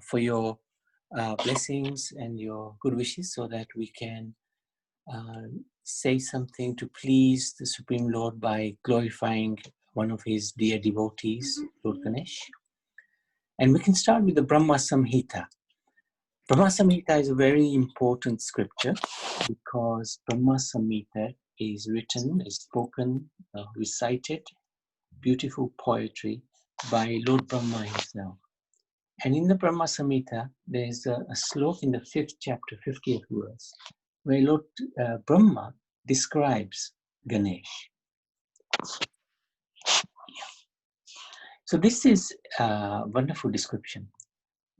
for your blessings and your good wishes so that we can say something to please the Supreme Lord by glorifying one of his dear devotees, Lord Ganesh. And we can start with the Brahma Samhita. Brahma Samhita is a very important scripture because Brahma Samhita is written, is spoken, recited, beautiful poetry by Lord Brahma himself. And in the Brahma Samhita, there's a slok in the 5th chapter, 50th verse, where Lord Brahma describes Ganesh. So this is a wonderful description.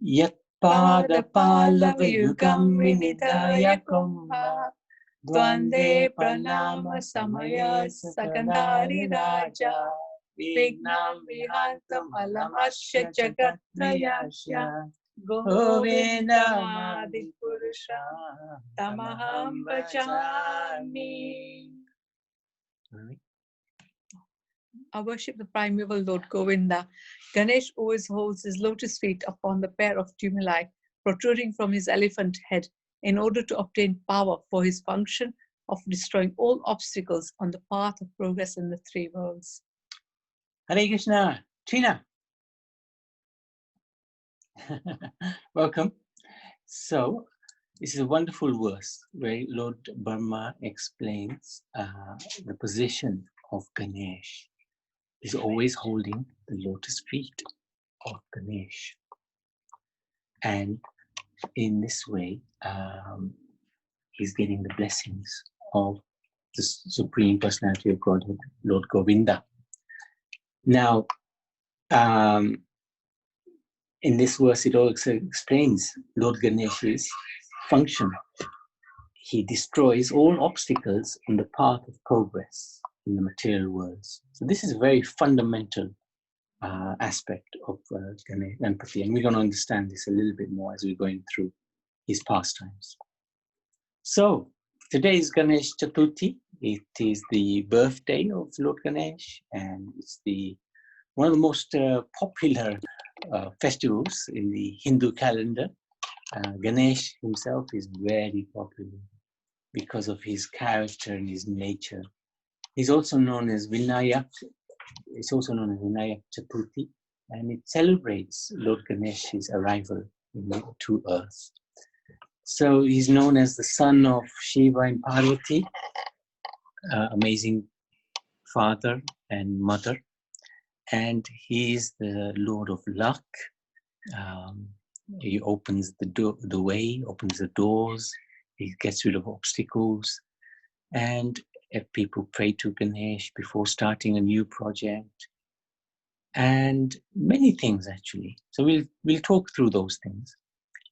Yat pada palava yugam vinidaya kumha dvande pranama samaya sakandari raja vignam vihantam alamasya jagatrayasya govindamadi purusha tamaham vachami. I worship the primeval Lord Govinda. Ganesh always holds his lotus feet upon the pair of tumuli protruding from his elephant head in order to obtain power for his function of destroying all obstacles on the path of progress in the three worlds. Hare Krishna, Trina. Welcome. So, this is a wonderful verse where Lord Brahma explains the position of Ganesh. He's always holding the lotus feet of Ganesh. And in this way, he's getting the blessings of the Supreme Personality of Godhead, Lord Govinda. Now, in this verse, it also explains Lord Ganesh's function. He destroys all obstacles on the path of progress in the material worlds. So this is a very fundamental aspect of Ganpati, and we're going to understand this a little bit more as we're going through his pastimes. So today is Ganesh Chaturthi. It is the birthday of Lord Ganesh, and it's one of the most popular festivals in the Hindu calendar. Ganesh himself is very popular because of his character and his nature. He's also known as Vinayak. It's also known as Vinayak Chaturthi, and it celebrates Lord Ganesh's arrival to earth. So he's known as the son of Shiva and Parvati, amazing father and mother, and he's the Lord of luck. He opens the way, opens the doors, he gets rid of obstacles, and people pray to Ganesh before starting a new project, and many things actually. So we'll talk through those things.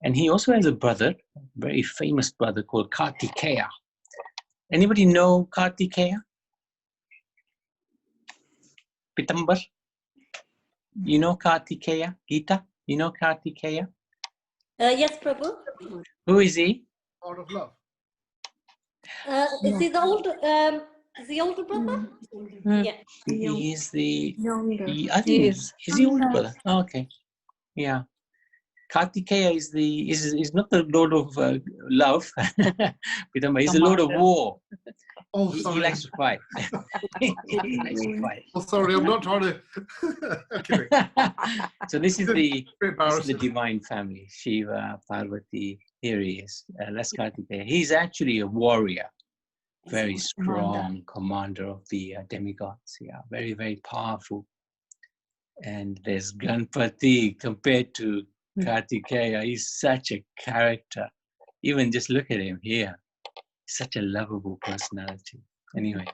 And he also has a brother, a very famous brother called Kartikeya. Anybody know Kartikeya? Pitambar? You know Kartikeya? Gita? You know Kartikeya? Yes, Prabhu. Who is he? Out of love. Is he the older brother? Yeah. He is the Younger. I think is he older brother? Oh, okay. Yeah. Kartikeya is not the Lord of love. Pitambar, he's the Lord of war. Oh, He sorry. likes to fight. He likes to fight. Oh, sorry, I'm not trying to. Okay. So this is the Embarrassing. divine family, Shiva, Parvati. Here he is. That's Kartikeya. He's actually a warrior, very strong commander of the demigods. Yeah, very, very powerful. And there's Ganpati compared to Kartikeya. He's such a character. Even just look at him here. Such a lovable personality. Anyway,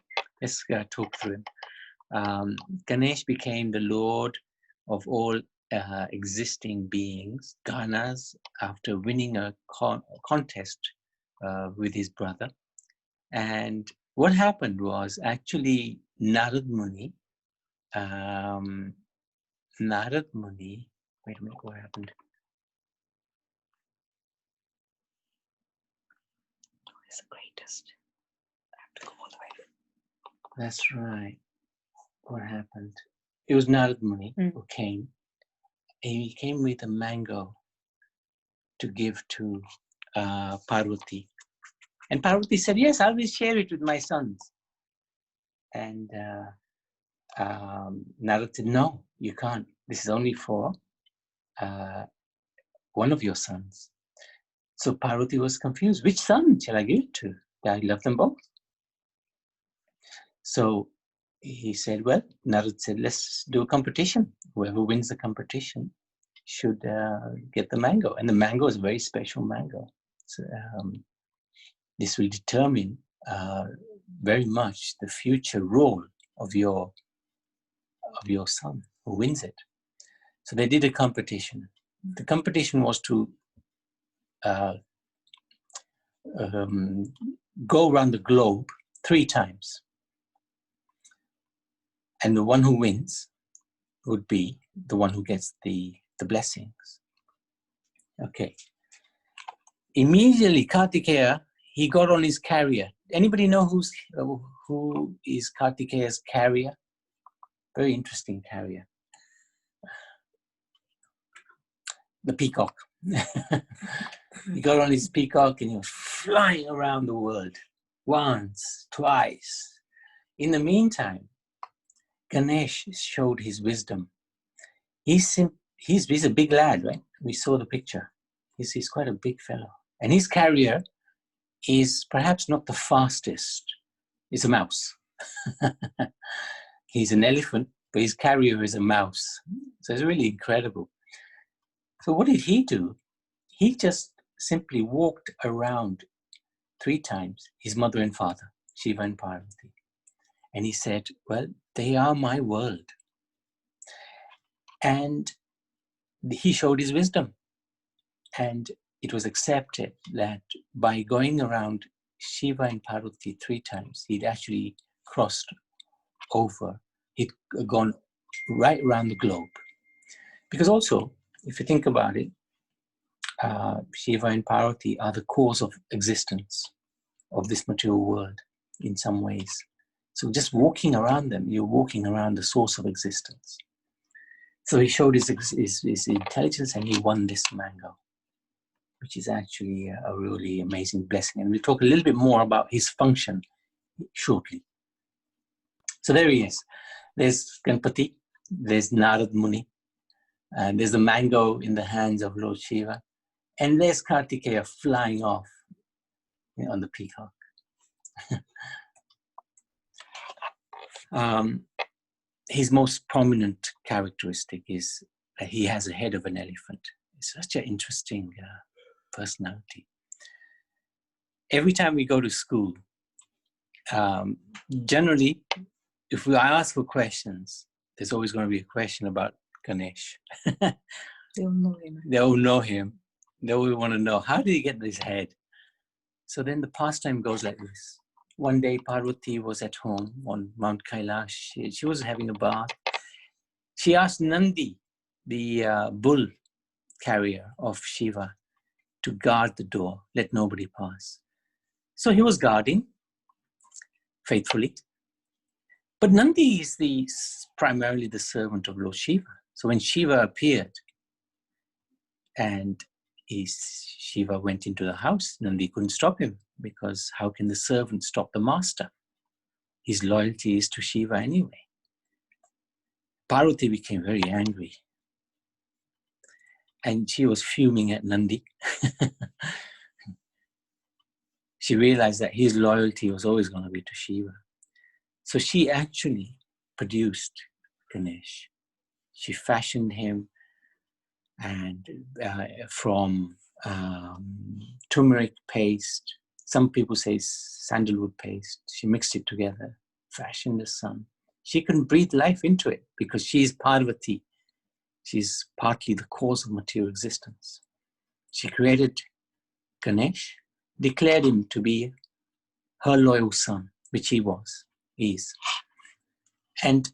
let's talk through him. Ganesh became the lord of all existing beings, Ganas, after winning a contest with his brother. And what happened was actually Narad Muni, wait a minute, what happened? He's the greatest. I have to go all the way. That's right. What happened? It was Narad Muni who came. And he came with a mango to give to Parvati. And Parvati said, yes, I will share it with my sons. And Narad said, no, you can't. This is only for one of your sons. So Parvati was confused. Which son shall I give it to? I love them both. So he said, well, Narad said, let's do a competition. Whoever wins the competition should get the mango. And the mango is a very special mango. So, this will determine very much the future role of your son who wins it. So they did a competition. The competition was to go around the globe 3 times. And the one who wins would be the one who gets the blessings. Okay. Immediately, Kartikeya, he got on his carrier. Anybody know who is Kartikeya's carrier? Very interesting carrier. The peacock. He got on his peacock and he was flying around the world once, twice. In the meantime, Ganesh showed his wisdom. He's a big lad, right? We saw the picture. He's quite a big fellow. And his carrier is perhaps not the fastest. It's a mouse. He's an elephant, but his carrier is a mouse. So it's really incredible. So what did he do? He just simply walked around 3 times, his mother and father, Shiva and Parvati. And he said, well, they are my world. And he showed his wisdom. And it was accepted that by going around Shiva and Parvati 3 times, he'd actually crossed over. He'd gone right around the globe. Because also, if you think about it, Shiva and Parvati are the cause of existence of this material world in some ways. So just walking around them, you're walking around the source of existence. So he showed his intelligence and he won this mango, which is actually a really amazing blessing. And we'll talk a little bit more about his function shortly. So there he is. There's Ganpati, there's Narad Muni, and there's the mango in the hands of Lord Shiva, and there's Kartikeya flying off on the peacock. His most prominent characteristic is that he has a head of an elephant. It's such an interesting personality. Every time we go to school, generally, if I ask for questions, there's always going to be a question about Ganesh. They all know him. They all know him. They all want to know, how did he get this head? So then the pastime goes like this. One day, Parvati was at home on Mount Kailash. She was having a bath. She asked Nandi, the bull carrier of Shiva, to guard the door, let nobody pass. So he was guarding faithfully. But Nandi is primarily the servant of Lord Shiva. So when Shiva appeared and Shiva went into the house, Nandi couldn't stop him, because how can the servant stop the master? His loyalty is to Shiva anyway. Parvati became very angry. And she was fuming at Nandi. She realized that his loyalty was always going to be to Shiva. So she actually produced Ganesh. She fashioned him and from turmeric paste, some people say sandalwood paste. She mixed it together, fashioned the sun. She couldn't breathe life into it because she's Parvati. She's partly the cause of material existence. She created Ganesh, declared him to be her loyal son, which he is. And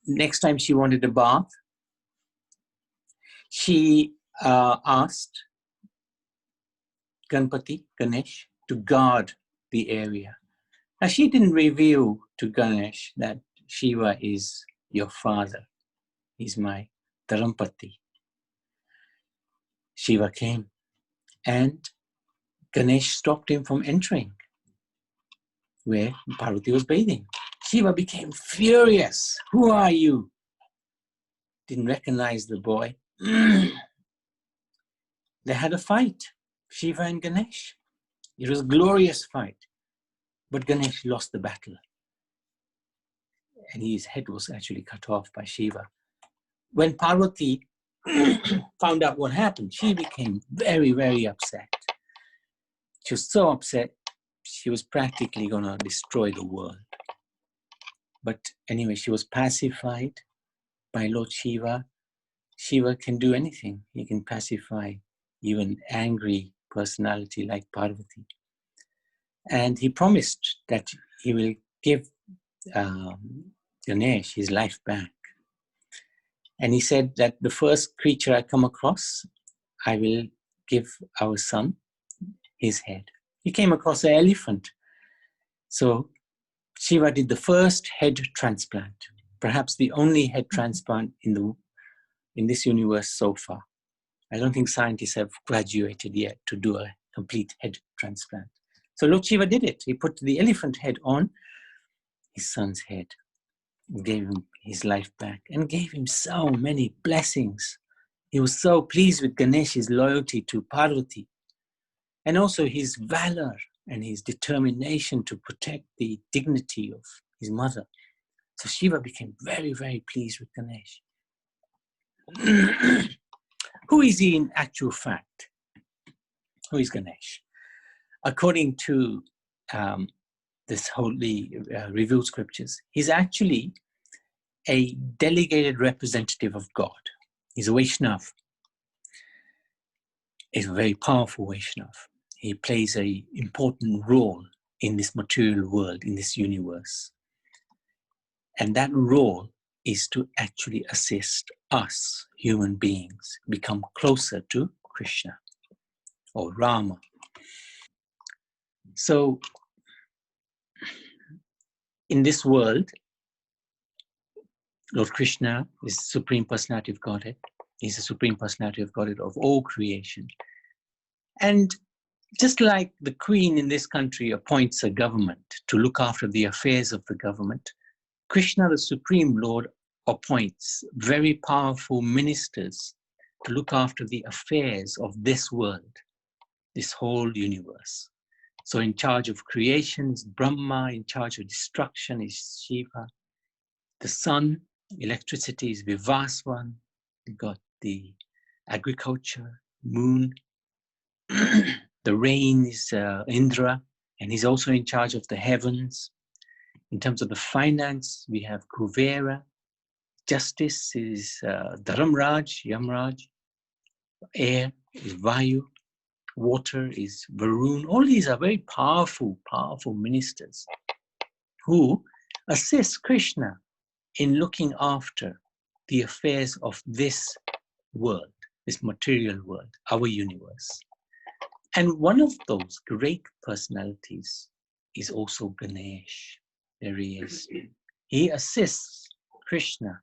next time she wanted a bath, she asked Ganesh, to guard the area. Now, she didn't reveal to Ganesh that Shiva is your father. He's my Dharampati. Shiva came And Ganesh stopped him from entering where Parvati was bathing. Shiva became furious. Who are you? Didn't recognize the boy. They had a fight, Shiva and Ganesh. It was a glorious fight. But Ganesh lost the battle. And his head was actually cut off by Shiva. When Parvati found out what happened, she became very, very upset. She was so upset, she was practically going to destroy the world. But anyway, she was pacified by Lord Shiva. Shiva can do anything. He can pacify even angry personality like Parvati. And he promised that he will give Ganesh his life back. And he said that the first creature I come across, I will give our son his head. He came across an elephant. So Shiva did the first head transplant, perhaps the only head transplant in this universe so far. I don't think scientists have graduated yet to do a complete head transplant. So Lord Shiva did it. He put the elephant head on his son's head, gave him his life back, and gave him so many blessings. He was so pleased with Ganesh's loyalty to Parvati, and also his valor and his determination to protect the dignity of his mother. So Shiva became very, very pleased with Ganesh. Who is he in actual fact? Who is Ganesh? According to this holy revealed scriptures, he's actually a delegated representative of God. He's a Vaishnav. He's a very powerful Vaishnav. He plays an important role in this material world, in this universe. And that role is to actually assist us, human beings, become closer to Krishna or Rama. So, in this world, Lord Krishna is the Supreme Personality of Godhead. He's the Supreme Personality of Godhead of all creation. And just like the Queen in this country appoints a government to look after the affairs of the government, Krishna, the Supreme Lord, appoints very powerful ministers to look after the affairs of this world, this whole universe. So in charge of creation is Brahma, in charge of destruction is Shiva. The sun, electricity is Vivaswan. You've got the agriculture, moon. The rain is Indra, and he's also in charge of the heavens. In terms of the finance, we have Kuvera. Justice is Dharamraj, Yamraj. Air is Vayu. Water is Varun. All these are very powerful, powerful ministers who assist Krishna in looking after the affairs of this world, this material world, our universe. And one of those great personalities is also Ganesh. There he is. He assists Krishna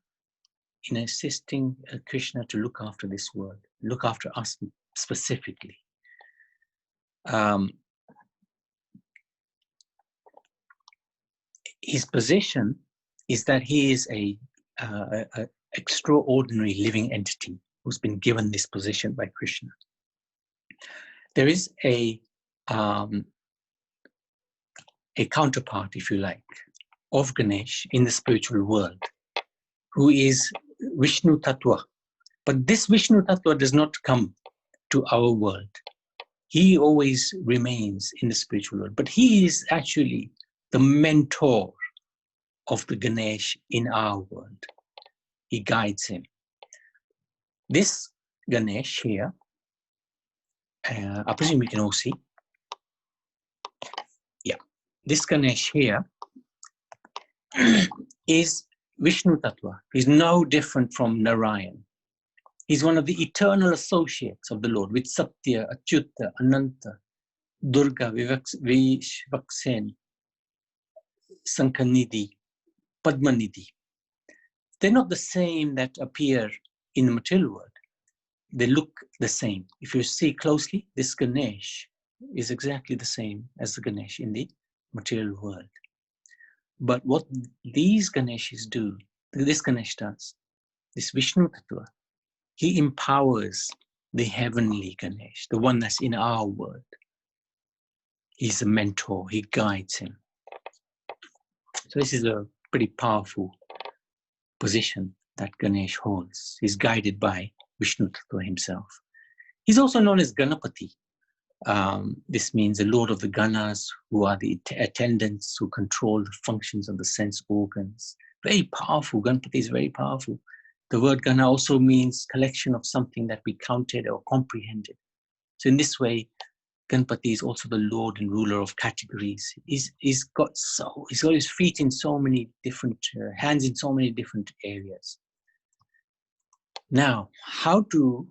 in assisting Krishna to look after this world, look after us specifically. His position is that he is a extraordinary living entity who's been given this position by Krishna. There is a counterpart, if you like, of Ganesh in the spiritual world, who is Vishnu Tattva. But this Vishnu Tattva does not come to our world. He always remains in the spiritual world, but he is actually the mentor of the Ganesh in our world. He guides him. This Ganesh here, I presume you can all see. Yeah, this Ganesh here is Vishnu Tattva. He's no different from Narayan. He's one of the eternal associates of the Lord with Satya, Achyuta, Ananta, Durga, Vivaksen, Sankanidhi, Padmanidhi. They're not the same that appear in the material world. they look the same. If you see closely, this Ganesh is exactly the same as the Ganesh in the material world. But what these Ganeshis do, this Ganesh does, this Vishnu Tattva, he empowers the heavenly Ganesh, the one that's in our world. He's a mentor, he guides him. So this is a pretty powerful position that Ganesh holds. He's guided by Vishnu Tattva himself. He's also known as Ganapati. This means the Lord of the Ganas, who are the attendants who control the functions of the sense organs. Very powerful. Ganapati is very powerful. The word Gana also means collection of something that we counted or comprehended. So in this way, Ganapati is also the Lord and ruler of categories. He's got his feet in so many different, hands in so many different areas. Now, how to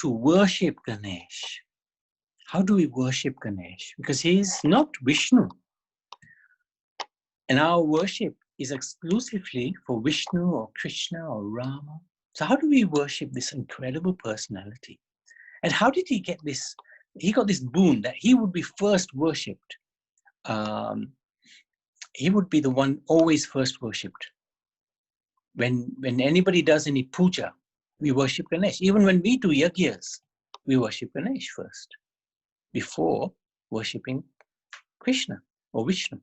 worship Ganesh? How do we worship Ganesh? Because he is not Vishnu. And our worship is exclusively for Vishnu or Krishna or Rama. So how do we worship this incredible personality? And how did he get this? He got this boon that he would be first worshipped. He would be the one always first worshipped. When anybody does any puja, we worship Ganesh. Even when we do yagyas, we worship Ganesh first, before worshipping Krishna or Vishnu.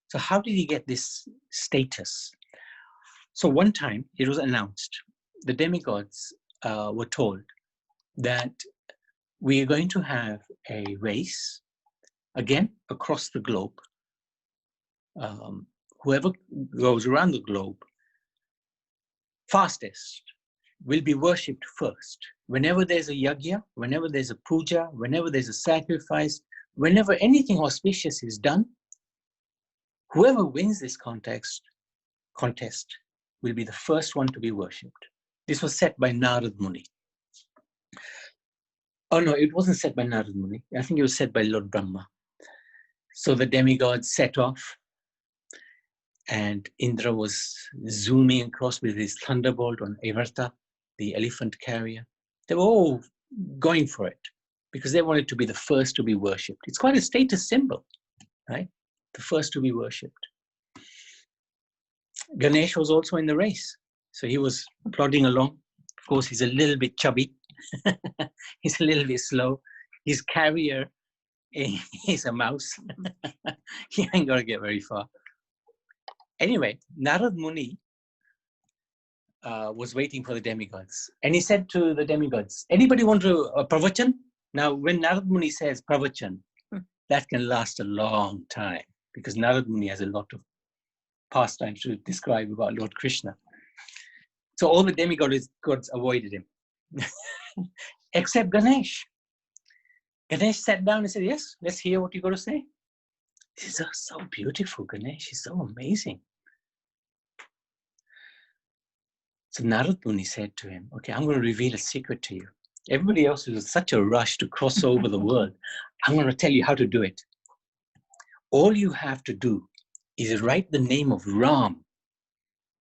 So how did he get this status? So one time it was announced, the demigods were told that we are going to have a race, again, across the globe. Whoever goes around the globe fastest will be worshipped first. Whenever there's a yagya, whenever there's a puja, whenever there's a sacrifice, whenever anything auspicious is done, whoever wins this contest will be the first one to be worshipped. This was set by Narad Muni. Oh no, it wasn't set by Narad Muni. I think it was set by Lord Brahma. So the demigods set off, and Indra was zooming across with his thunderbolt on Avarta, the elephant carrier. They were all going for it because they wanted to be the first to be worshipped. It's quite a status symbol, right? The first to be worshipped. Ganesh was also in the race. So he was plodding along. Of course, he's a little bit chubby. He's a little bit slow. His carrier is a mouse. He ain't gonna get very far. Anyway, Narad Muni was waiting for the demigods. And he said to the demigods, anybody want to pravachan? Now, when Narad Muni says pravachan, that can last a long time because Narad Muni has a lot of pastimes to describe about Lord Krishna. So all the demigods avoided him, except Ganesh. Ganesh sat down and said, yes, let's hear what you got to say. This is so beautiful, Ganesh. He's so amazing. So Narad Muni said to him, okay, I'm going to reveal a secret to you. Everybody else is in such a rush to cross over the world. I'm going to tell you how to do it. All you have to do is write the name of Ram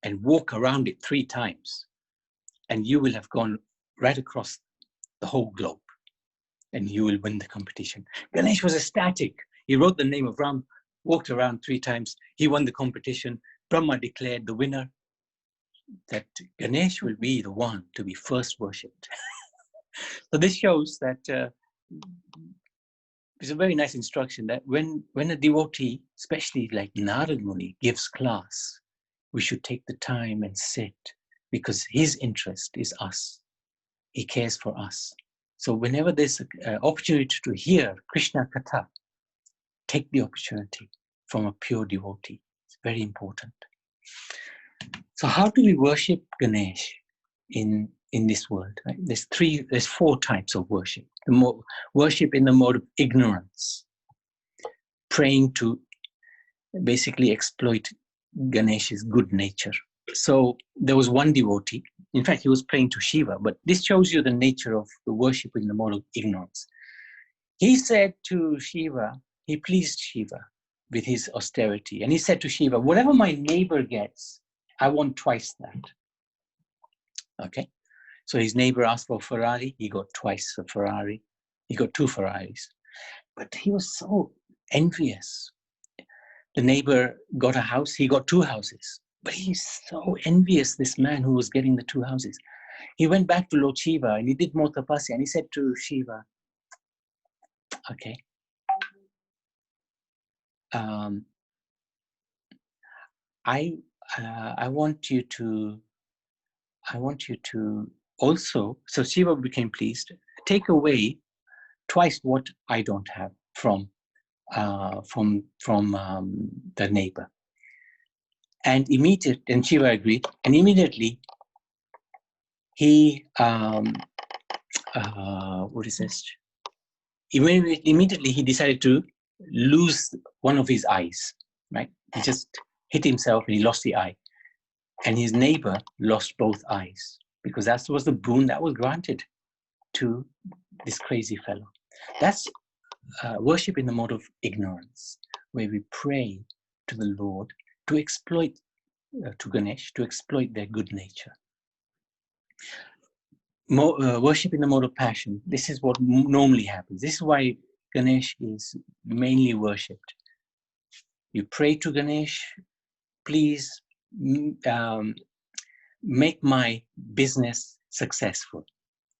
and walk around it 3 times. And you will have gone right across the whole globe. And you will win the competition. Ganesh was ecstatic. He wrote the name of Ram, walked around 3 times. He won the competition. Brahma declared the winner, that Ganesh will be the one to be first worshipped. So this shows that it's a very nice instruction that when a devotee, especially like Narad Muni, gives class, we should take the time and sit because his interest is us. He cares for us. So whenever there's an opportunity to hear Krishna Katha, take the opportunity from a pure devotee. It's very important. So how do we worship Ganesh in this world? Right? There's 4 types of worship. Worship in the mode of ignorance, praying to basically exploit Ganesh's good nature. So there was one devotee, in fact, he was praying to Shiva, but this shows you the nature of the worship in the mode of ignorance. He said to Shiva, he pleased Shiva with his austerity. And he said to Shiva, whatever my neighbor gets, I want twice that. Okay. So his neighbor asked for a Ferrari. He got twice a Ferrari. He got 2 Ferraris. But he was so envious. The neighbor got a house. He got 2 houses. But he's so envious, this man who was getting the 2 houses. He went back to Lord Shiva and he did more tapasya. And he said to Shiva, okay, I want you to also, so Shiva became pleased, take away twice what I don't have from the neighbor. And Shiva agreed, and immediately he what is this? Immediately he decided to lose one of his eyes, right? He just hit himself and he lost the eye. And his neighbor lost both eyes, because that was the boon that was granted to this crazy fellow. That's worship in the mode of ignorance, where we pray to the Lord to exploit, to Ganesh, to exploit their good nature. Worship in the mode of passion, this is what normally happens. This is why Ganesh is mainly worshipped. You pray to Ganesh, please make my business successful.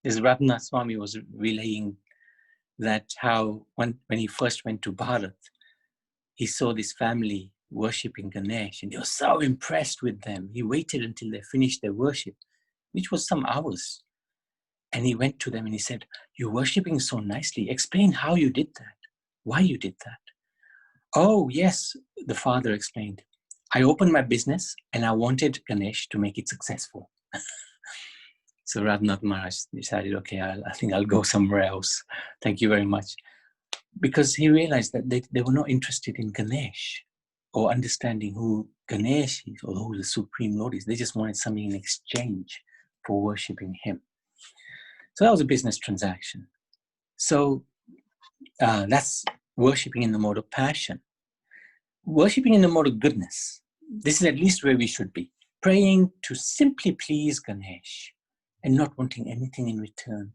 As Radhanath Swami was relaying that how when he first went to Bharat, he saw this family worshipping Ganesh and he was so impressed with them. He waited until they finished their worship, which was some hours. And he went to them and he said, "You're worshipping so nicely. Explain how you did that, why you did that." "Oh, yes," the father explained. "I opened my business and I wanted Ganesh to make it successful." So Radhanath Maharaj decided, okay, I think I'll go somewhere else. Thank you very much. Because he realized that they were not interested in Ganesh or understanding who Ganesh is or who the Supreme Lord is. They just wanted something in exchange for worshipping him. So that was a business transaction. So that's worshipping in the mode of passion. Worshipping in the mode of goodness. This is at least where we should be. Praying to simply please Ganesh and not wanting anything in return.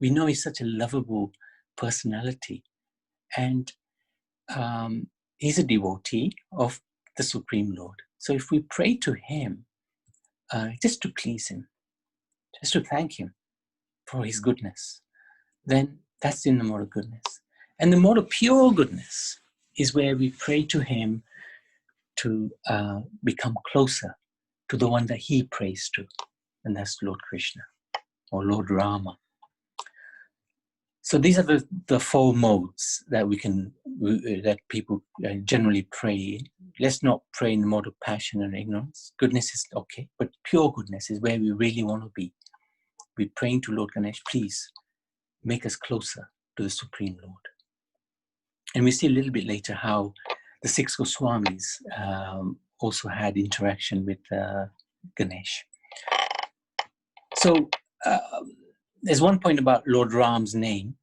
We know he's such a lovable personality, and he's a devotee of the Supreme Lord. So if we pray to him just to please him, just to thank him for his goodness, then that's in the mode of goodness. And the mode of pure goodness is where we pray to him to become closer to the one that he prays to, and that's Lord Krishna or Lord Rama. So these are the 4 modes that that people generally pray in. Let's not pray in the mode of passion and ignorance. Goodness is okay, but pure goodness is where we really want to be. We're praying to Lord Ganesh, please make us closer to the Supreme Lord. And we see a little bit later how the 6 Goswamis also had interaction with Ganesh. So there's one point about Lord Ram's name.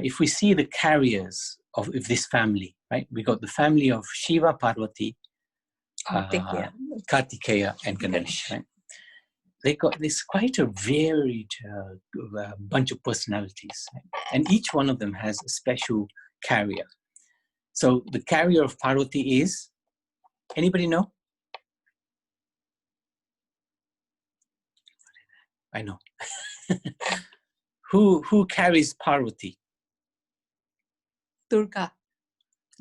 If we see the carriers of this family, right? We got the family of Shiva, Parvati, Kartikeya, and Ganesh, right? They got this quite a varied bunch of personalities, right? And each one of them has a special carrier. So the carrier of Parvati is, anybody know? I know. Who carries Parvati? Durga.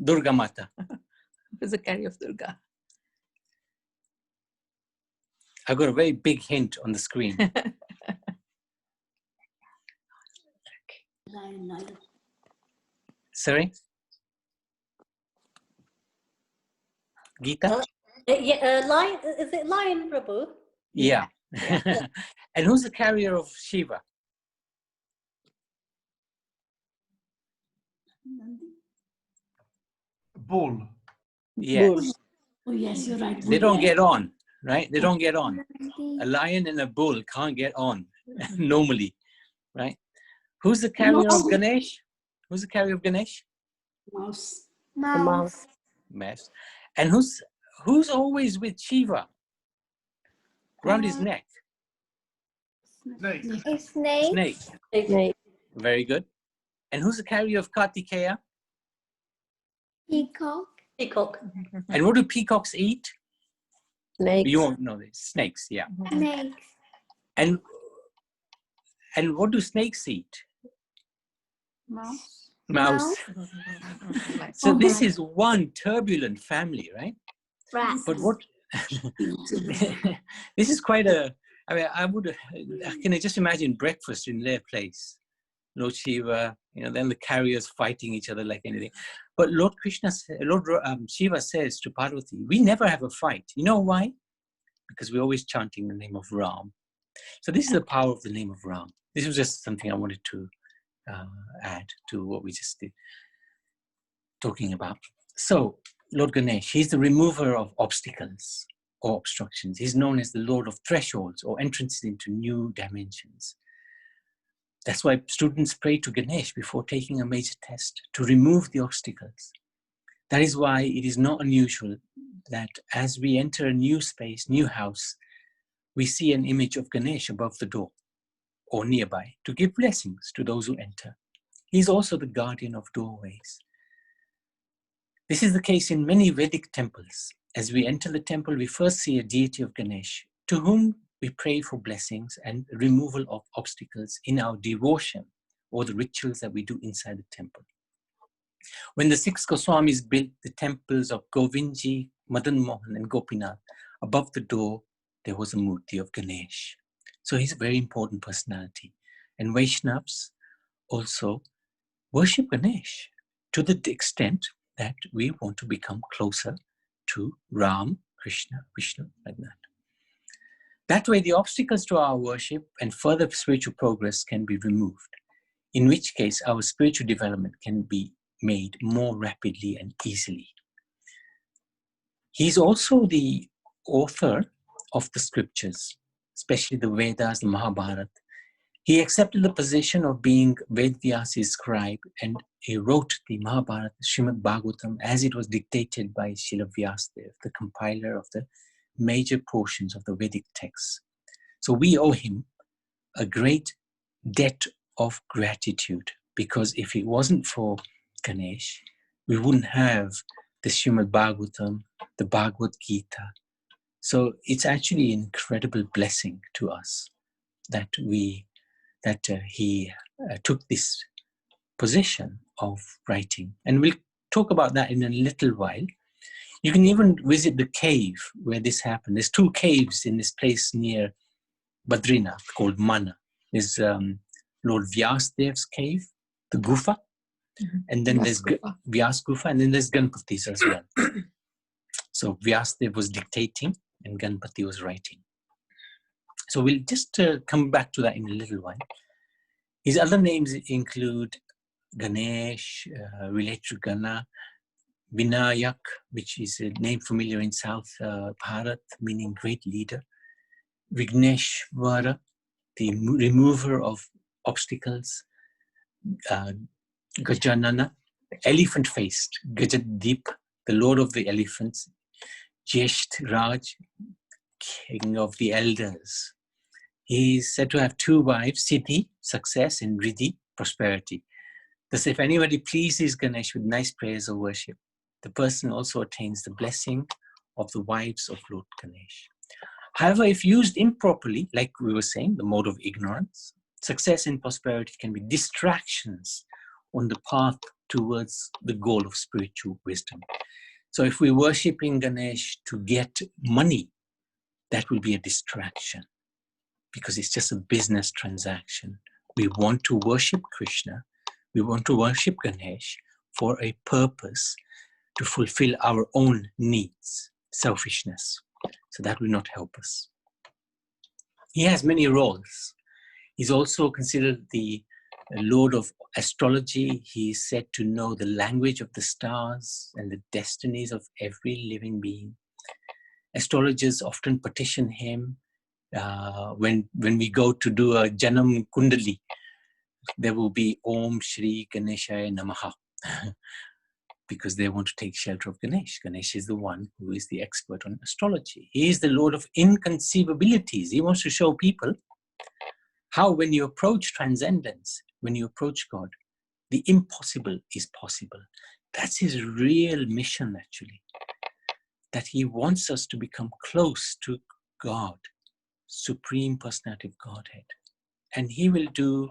Durga Mata. Who's the carrier of Durga? I've got a very big hint on the screen. Sorry? Gita? Lion, is it Lion, Prabhu? Yeah. And who's the carrier of Shiva? Bull. Yes. Bull. Oh, yes, you're right. They don't get on, right? They don't get on. A lion and a bull can't get on normally, right? Who's the carrier of Ganesh? Who's the carrier of Ganesh? Mouse. A mouse. Mouse. And who's always with Shiva? Around his neck? Snake. A snake. Snake. Snake. Very good. And who's the carrier of Kartikeya? Peacock. Peacock. And what do peacocks eat? Snake. You won't know this. Snakes, yeah. Snakes. And what do snakes eat? Mouse. Mouse. So this is one turbulent family, right? Rat. But what? This is quite a. I mean, can I just imagine breakfast in their place? Lord Shiva, then the carriers fighting each other like anything. But Lord Shiva says to Parvati, we never have a fight. You know why? Because we're always chanting the name of Ram. So this is the power of the name of Ram. This was just something I wanted to add to what we just did talking about. So Lord Ganesh, he's the remover of obstacles or obstructions. He's known as the Lord of thresholds or entrances into new dimensions. That's why students pray to Ganesh before taking a major test to remove the obstacles. That is why it is not unusual that as we enter a new space, new house, we see an image of Ganesh above the door or nearby to give blessings to those who enter. He is also the guardian of doorways. This is the case in many Vedic temples. As we enter the temple, we first see a deity of Ganesh, to whom we pray for blessings and removal of obstacles in our devotion or the rituals that we do inside the temple. When the 6 Goswamis built the temples of Govindji, Madan Mohan and Gopinath, above the door, there was a murti of Ganesh. So he's a very important personality. And Vaishnavas also worship Ganesh to the extent that we want to become closer to Ram, Krishna, Vishnu, like that. That way, the obstacles to our worship and further spiritual progress can be removed, in which case our spiritual development can be made more rapidly and easily. He's also the author of the scriptures, especially the Vedas, the Mahabharata. He accepted the position of being Vedvyas's scribe, and he wrote the Mahabharata, Srimad Bhagavatam, as it was dictated by Srila Vyasadeva, the compiler of the major portions of the Vedic texts. So we owe him a great debt of gratitude, because if it wasn't for Ganesh, we wouldn't have the Srimad Bhagavatam, the Bhagavad Gita. So it's actually an incredible blessing to us that he took this position of writing. And we'll talk about that in a little while. You can even visit the cave where this happened. There's 2 caves in this place near Badrinath called Mana. There's Lord Vyasadev's cave, the Gufa, and then there's Vyas Gufa, and then there's Ganpati's as well. So Vyasadev was dictating and Ganpati was writing. So we'll just come back to that in a little while. His other names include Ganesh, related to Gana, Vinayak, which is a name familiar in South Bharat, meaning great leader, Vigneshwara, the remover of obstacles, Gajanana, elephant-faced, Gajadip, the lord of the elephants, Jesht Raj, king of the elders. He is said to have 2 wives, Siddhi, success, and Riddhi, prosperity. Thus, if anybody pleases Ganesh with nice prayers or worship, the person also attains the blessing of the wives of Lord Ganesh. However, if used improperly, like we were saying, the mode of ignorance, success and prosperity can be distractions on the path towards the goal of spiritual wisdom. So if we're worshipping Ganesh to get money, that will be a distraction because it's just a business transaction. We want to worship Krishna. We want to worship Ganesh for a purpose to fulfill our own needs, selfishness. So that will not help us. He has many roles. He's also considered the Lord of astrology. He is said to know the language of the stars and the destinies of every living being. Astrologers often petition him when we go to do a Janam Kundali. There will be Om Shri Ganeshaya Namaha because they want to take shelter of Ganesh. Ganesh is the one who is the expert on astrology. He is the Lord of inconceivabilities. He wants to show people How when you approach transcendence, when you approach God, the impossible is possible. That's his real mission, actually. That he wants us to become close to God, Supreme Personality of Godhead. And he will do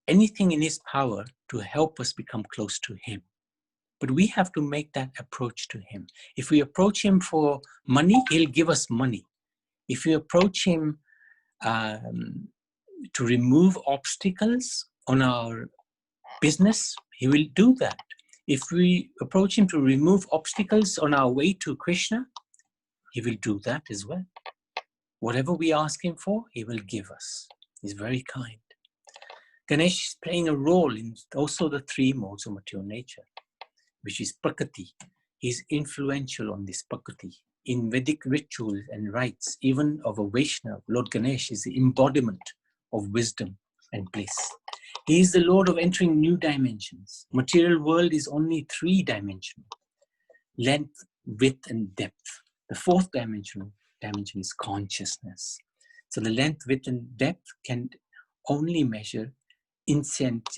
anything in his power to help us become close to him. But we have to make that approach to him. If we approach him for money, he'll give us money. If we approach him to remove obstacles on our business, he will do that. If we approach him to remove obstacles on our way to Krishna, he will do that as well. Whatever we ask him for, he will give us. He's very kind. Ganesh is playing a role in also the three modes of material nature, which is Prakriti. He's influential on this Prakriti. In Vedic rituals and rites, even of a Vaishnava, Lord Ganesh is the embodiment of wisdom and bliss. He is the Lord of entering new dimensions. Material world is only three-dimensional: length, width, and depth. The fourth dimension is consciousness. So the length, width, and depth can only measure insentient,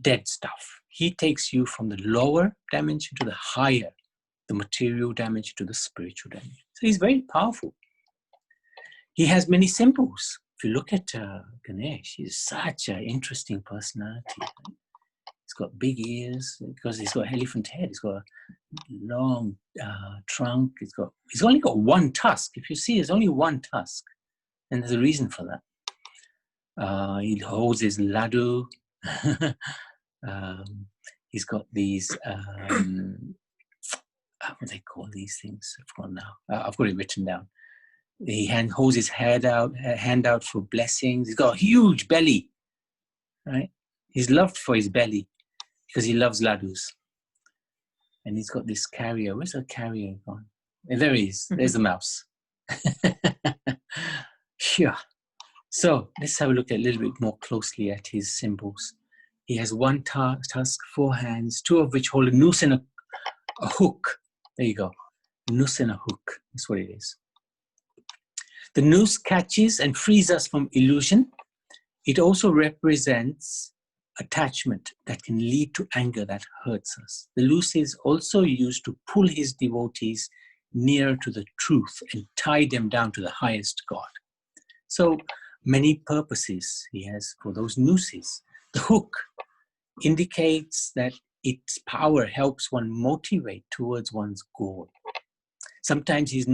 dead stuff. He takes you from the lower dimension to the higher, the material dimension to the spiritual dimension. So he's very powerful. He has many symbols. If you look at Ganesh, he's such an interesting personality. He's got big ears because he's got an elephant head. He's got a long trunk. He's only got one tusk. If you see, there's only one tusk, and there's a reason for that. He holds his laddu. He's got these, what do they call these things? I've forgotten now. I've got it written down. He holds his hand out for blessings. He's got a huge belly, right? He's loved for his belly because he loves laddus. And he's got this carrier. Where's the carrier gone? There he is. There's the mouse. Sure. So let's have a look a little bit more closely at his symbols. He has one tusk, 4 hands, 2 of which hold a noose and a hook. There you go. Noose and a hook. That's what it is. The noose catches and frees us from illusion. It also represents attachment that can lead to anger that hurts us. The noose is also used to pull his devotees nearer to the truth and tie them down to the highest God. So many purposes he has for those nooses. The hook indicates that its power helps one motivate towards one's goal. Sometimes he's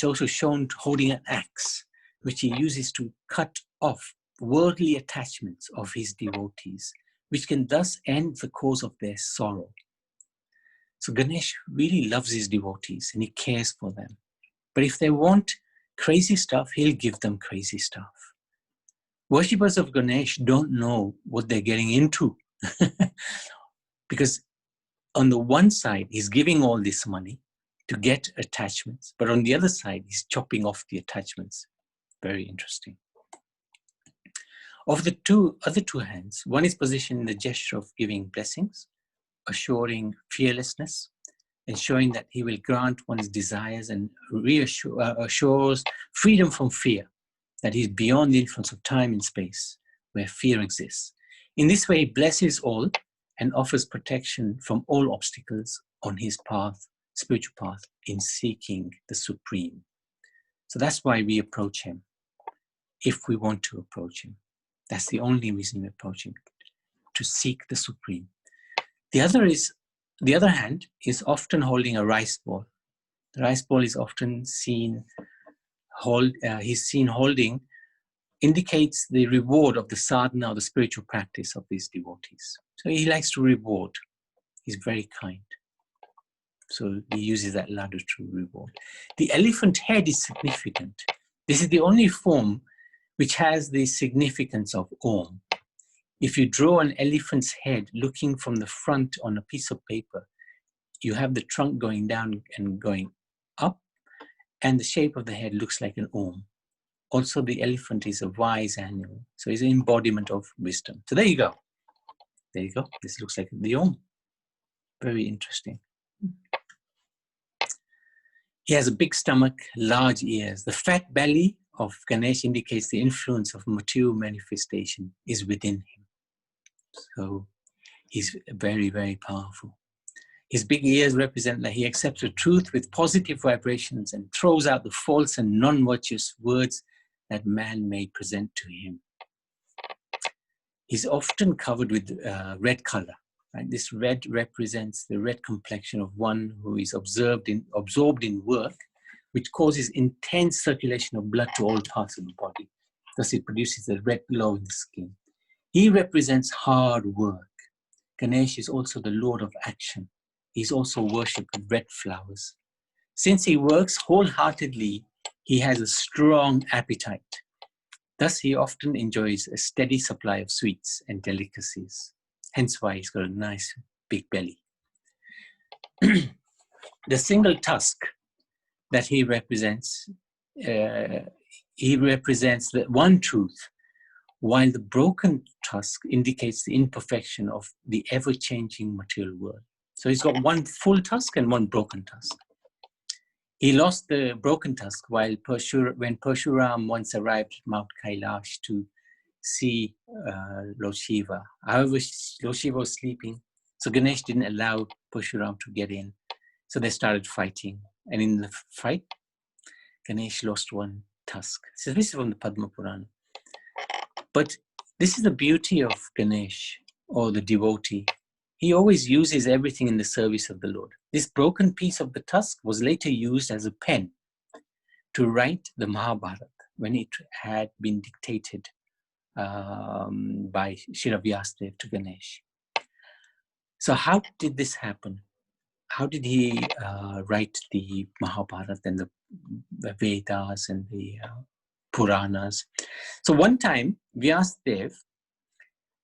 also shown holding an axe, which he uses to cut off worldly attachments of his devotees, which can thus end the cause of their sorrow. So Ganesh really loves his devotees and he cares for them. But if they want crazy stuff, he'll give them crazy stuff. Worshippers of Ganesh don't know what they're getting into. Because on the one side, he's giving all this money to get attachments, but on the other side, he's chopping off the attachments. Very interesting. Of the other two hands, one is positioned in the gesture of giving blessings, assuring fearlessness, ensuring that he will grant one's desires and assures freedom from fear, that he's beyond the influence of time and space where fear exists. In this way, he blesses all and offers protection from all obstacles on his path, spiritual path, in seeking the Supreme. So that's why we approach him, if we want to approach him. That's the only reason we approach him, to seek the Supreme. The other hand is often holding a rice ball. The rice ball is often seen holding, indicates the reward of the sadhana, or the spiritual practice of these devotees. So he likes to reward. He's very kind. So he uses that ladder to reward. The elephant head is significant. This is the only form which has the significance of Om. If you draw an elephant's head looking from the front on a piece of paper, you have the trunk going down and going up, and the shape of the head looks like an Om. Also, the elephant is a wise animal, so it's an embodiment of wisdom. So there you go. There you go. This looks like the Om. Very interesting. He has a big stomach, large ears. The fat belly of Ganesh indicates the influence of material manifestation is within him. So he's very, very powerful. His big ears represent that he accepts the truth with positive vibrations and throws out the false and non-virtuous words that man may present to him. He's often covered with red color. Right? This red represents the red complexion of one who is absorbed in work, which causes intense circulation of blood to all parts of the body. Thus it produces a red glow in the skin. He represents hard work. Ganesh is also the Lord of action. He's also worshipped with red flowers. Since he works wholeheartedly, he has a strong appetite. Thus, he often enjoys a steady supply of sweets and delicacies. Hence why he's got a nice big belly. The single tusk that he represents the one truth, while the broken tusk indicates the imperfection of the ever-changing material world. So he's got one full tusk and one broken tusk. He lost the broken tusk when Parshuram once arrived at Mount Kailash to see Lord Shiva. However, Lord Shiva was sleeping, so Ganesh didn't allow Parshuram to get in. So they started fighting. And in the fight, Ganesh lost one tusk. So this is from the Padma Purana. But this is the beauty of Ganesh, or the devotee. He always uses everything in the service of the Lord. This broken piece of the tusk was later used as a pen to write the Mahabharata when it had been dictated by Shri Vyasadeva to Ganesh. So how did this happen? How did he write the Mahabharata and the Vedas and the Puranas? So one time, Vyasadeva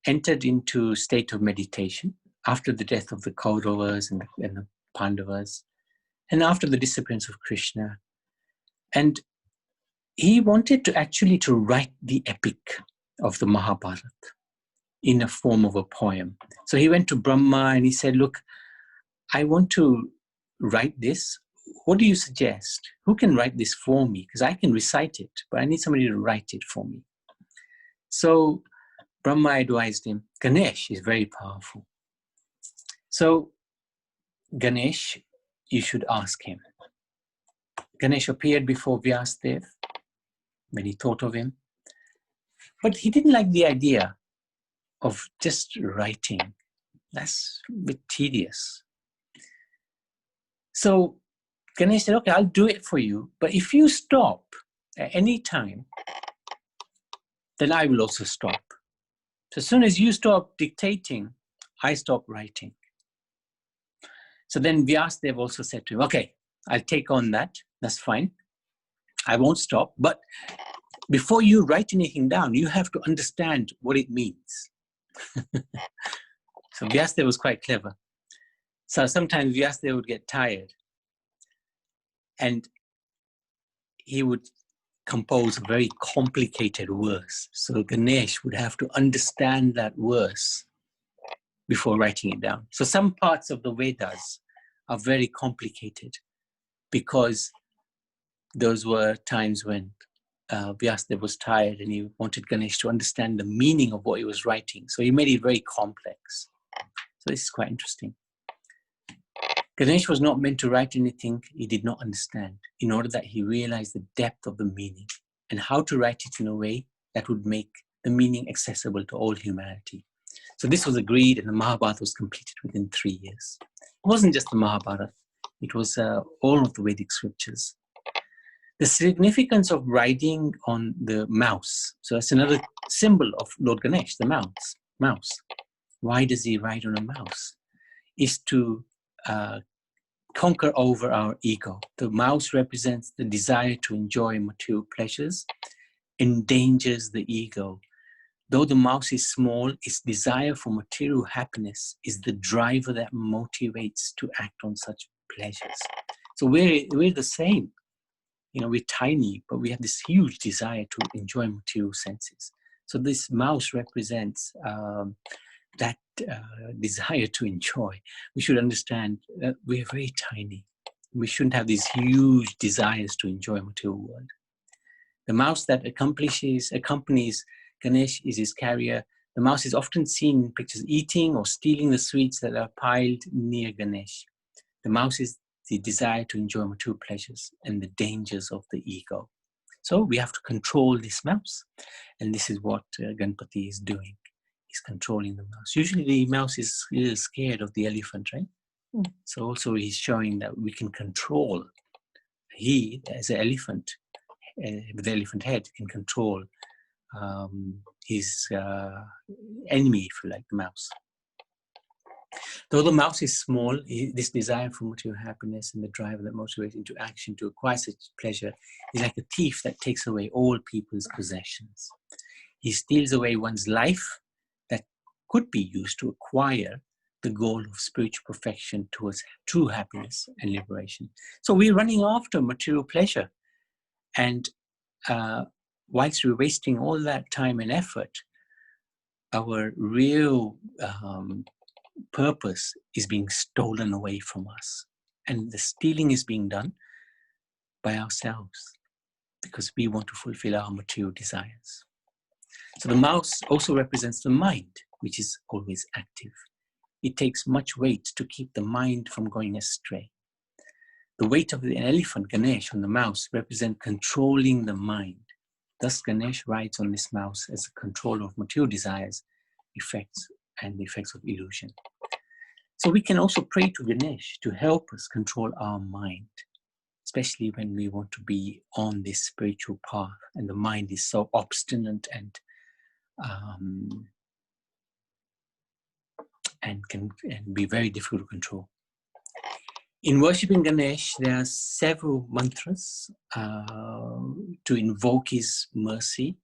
entered into state of meditation after the death of the Kauravas and the Pandavas, and after the disappearance of Krishna. And he wanted to write the epic of the Mahabharata in a form of a poem. So he went to Brahma and he said, look, I want to write this. What do you suggest? Who can write this for me? Because I can recite it, but I need somebody to write it for me. So Brahma advised him, Ganesh is very powerful. So Ganesh, you should ask him. Ganesh appeared before Vyasadeva when he thought of him. But he didn't like the idea of just writing. That's a bit tedious. So Ganesh said, okay, I'll do it for you. But if you stop at any time, then I will also stop. So as soon as you stop dictating, I stop writing. So then Vyasadeva also said to him, okay, I'll take on that. That's fine. I won't stop. But before you write anything down, you have to understand what it means. So Vyasadeva was quite clever. So sometimes Vyasadeva would get tired and he would compose a very complicated verse. So Ganesh would have to understand that verse before writing it down. So some parts of the Vedas are very complicated because those were times when Vyasadeva was tired and he wanted Ganesh to understand the meaning of what he was writing. So he made it very complex. So this is quite interesting. Ganesh was not meant to write anything he did not understand, in order that he realized the depth of the meaning and how to write it in a way that would make the meaning accessible to all humanity. So this was agreed, and the Mahabharata was completed within 3 years. It wasn't just the Mahabharata, it was all of the Vedic scriptures. The significance of riding on the mouse. So that's another symbol of Lord Ganesh, the mouse. Why does he ride on a mouse? Is to conquer over our ego. The mouse represents the desire to enjoy material pleasures, endangers the ego. Though the mouse is small, its desire for material happiness is the driver that motivates to act on such pleasures. So we're the same. You know, we're tiny, but we have this huge desire to enjoy material senses. So this mouse represents that desire to enjoy. We should understand that we are very tiny. We shouldn't have these huge desires to enjoy material world. The mouse that accompanies Ganesh is his carrier. The mouse is often seen in pictures eating or stealing the sweets that are piled near Ganesh. The mouse is the desire to enjoy material pleasures and the dangers of the ego. So we have to control this mouse. And this is what Ganpati is doing. He's controlling the mouse. Usually the mouse is a little scared of the elephant, right? Mm. So also he's showing that we can control. He, as an elephant, with the elephant head, can control his enemy, if you like, the mouse. Though the mouse is small, this desire for material happiness and the drive that motivates into action to acquire such pleasure is like a thief that takes away all people's possessions. He steals away one's life that could be used to acquire the goal of spiritual perfection towards true happiness and liberation. So we're running after material pleasure. And whilst we're wasting all that time and effort, our real purpose is being stolen away from us. And the stealing is being done by ourselves because we want to fulfill our material desires. So the mouse also represents the mind, which is always active. It takes much weight to keep the mind from going astray. The weight of the elephant, Ganesh, on the mouse represents controlling the mind. Thus, Ganesh rides on this mouse as a controller of material desires, effects, and the effects of illusion. So we can also pray to Ganesh to help us control our mind, especially when we want to be on this spiritual path and the mind is so obstinate and can be very difficult to control. In worshipping Ganesh, there are several mantras to invoke his mercy,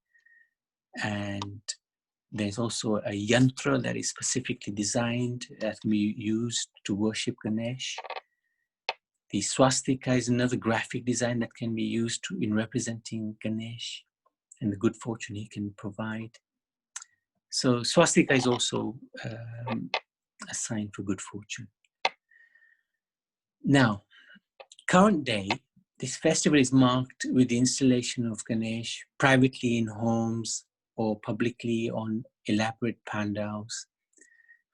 and there's also a yantra that is specifically designed that can be used to worship Ganesh. The swastika is another graphic design that can be used in representing Ganesh and the good fortune he can provide. So swastika is also a sign for good fortune. Now, current day, this festival is marked with the installation of Ganesh privately in homes or publicly on elaborate pandals.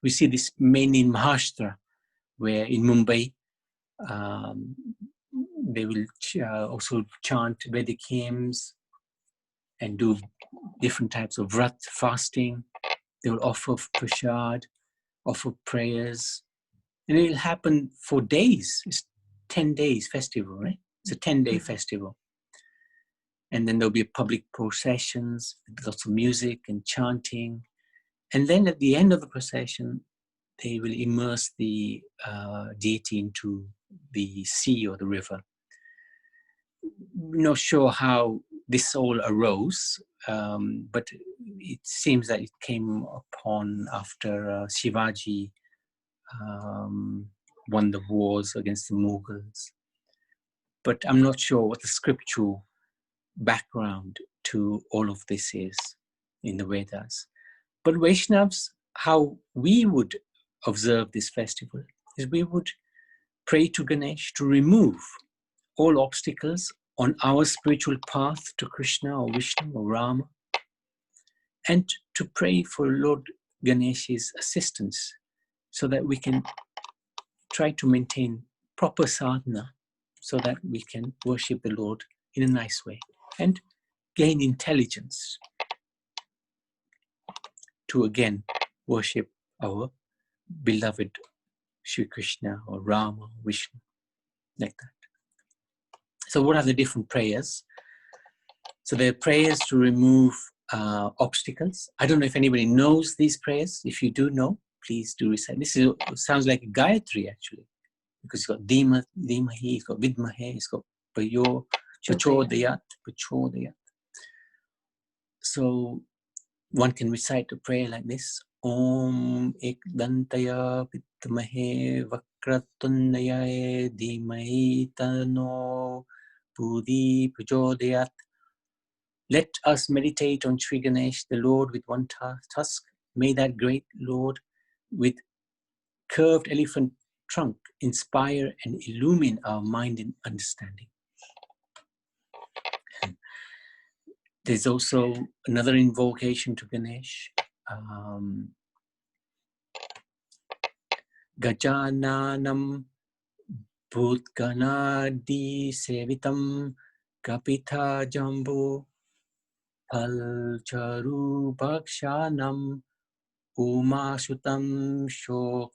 We see this mainly in Maharashtra, where in Mumbai, they will also chant Vedic hymns and do different types of vrat, fasting. They will offer prasad, offer prayers, and it will happen for days. It's 10 days festival, right? It's a 10-day festival. And then there'll be public processions, lots of music and chanting. And then at the end of the procession, they will immerse the deity into the sea or the river. Not sure how this all arose, but it seems that it came upon after Shivaji won the wars against the Mughals. But I'm not sure what the scriptural background to all of this is in the Vedas. But Vaishnavas, how we would observe this festival is we would pray to Ganesh to remove all obstacles on our spiritual path to Krishna or Vishnu or Rama, and to pray for Lord Ganesh's assistance so that we can try to maintain proper sadhana so that we can worship the Lord in a nice way and gain intelligence to again worship our beloved Shri Krishna or Rama or Vishnu, like that. So what are the different prayers? So there are prayers to remove obstacles. I don't know if anybody knows these prayers. If you do know, please do recite. This sounds like a Gayatri actually, because it's got Dhimahi, it's got Vidmahe, it's got Prachodayat. So one can recite a prayer like this: Om Ekdantaya Pitmahe Vakratunaya Dhimahi Tano Budi Prachodayat. Let us meditate on Sri Ganesh, the Lord with one tusk. May that great Lord with curved elephant trunk inspire and illumine our mind and understanding. There's also another invocation to Ganesh. Gajananam Bhutganadi Sevitam Kapitha Jambu Palcharu Bhakshanam Umasutam Shok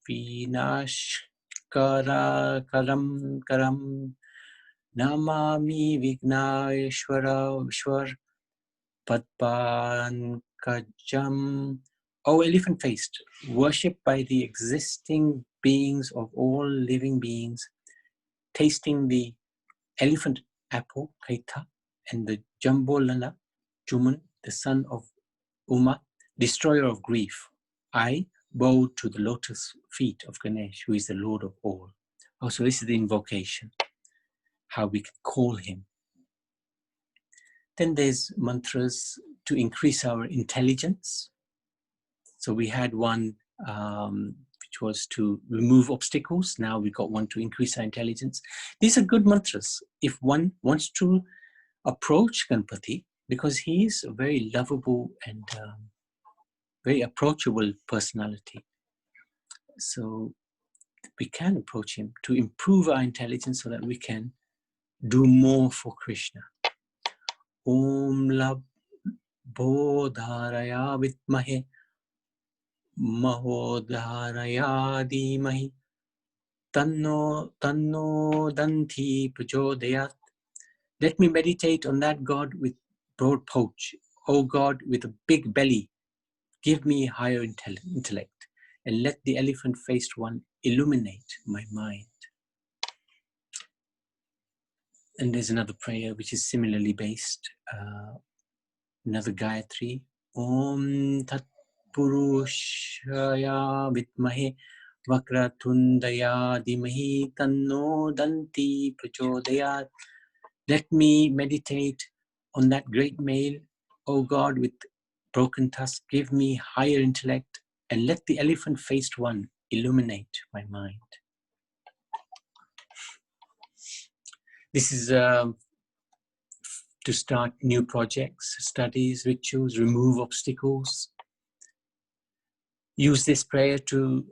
Vinashkara Karam Namami Vignaeshwar Padpankajam. O elephant-faced, worshipped by the existing beings of all living beings, tasting the elephant apple, Kaita, and the Jambolana, Juman, the son of Uma, destroyer of grief, I bow to the lotus feet of Ganesh, who is the Lord of all. Oh, so this is the invocation, how we can call him. Then there's mantras to increase our intelligence. So we had one which was to remove obstacles. Now we've got one to increase our intelligence. These are good mantras if one wants to approach Ganpati, because he is a very lovable and very approachable personality. So we can approach him to improve our intelligence so that we can do more for Krishna. Om Lab Bodharaya Vitmahe Mahodharaya Dhimahi Tanno Danti Prachodayat. Let me meditate on that God with broad pouch. O God with a big belly, give me higher intellect, and let the elephant-faced one illuminate my mind. And there's another prayer which is similarly based, another Gayatri. Om Tat Purushaya Vitmahe Vakratundaya Dhimahi Tanno Danti Prachodayat. Let me meditate on that great male, O God with broken tusk, give me higher intellect, and let the elephant-faced one illuminate my mind. This is to start new projects, studies, rituals, remove obstacles. Use this prayer to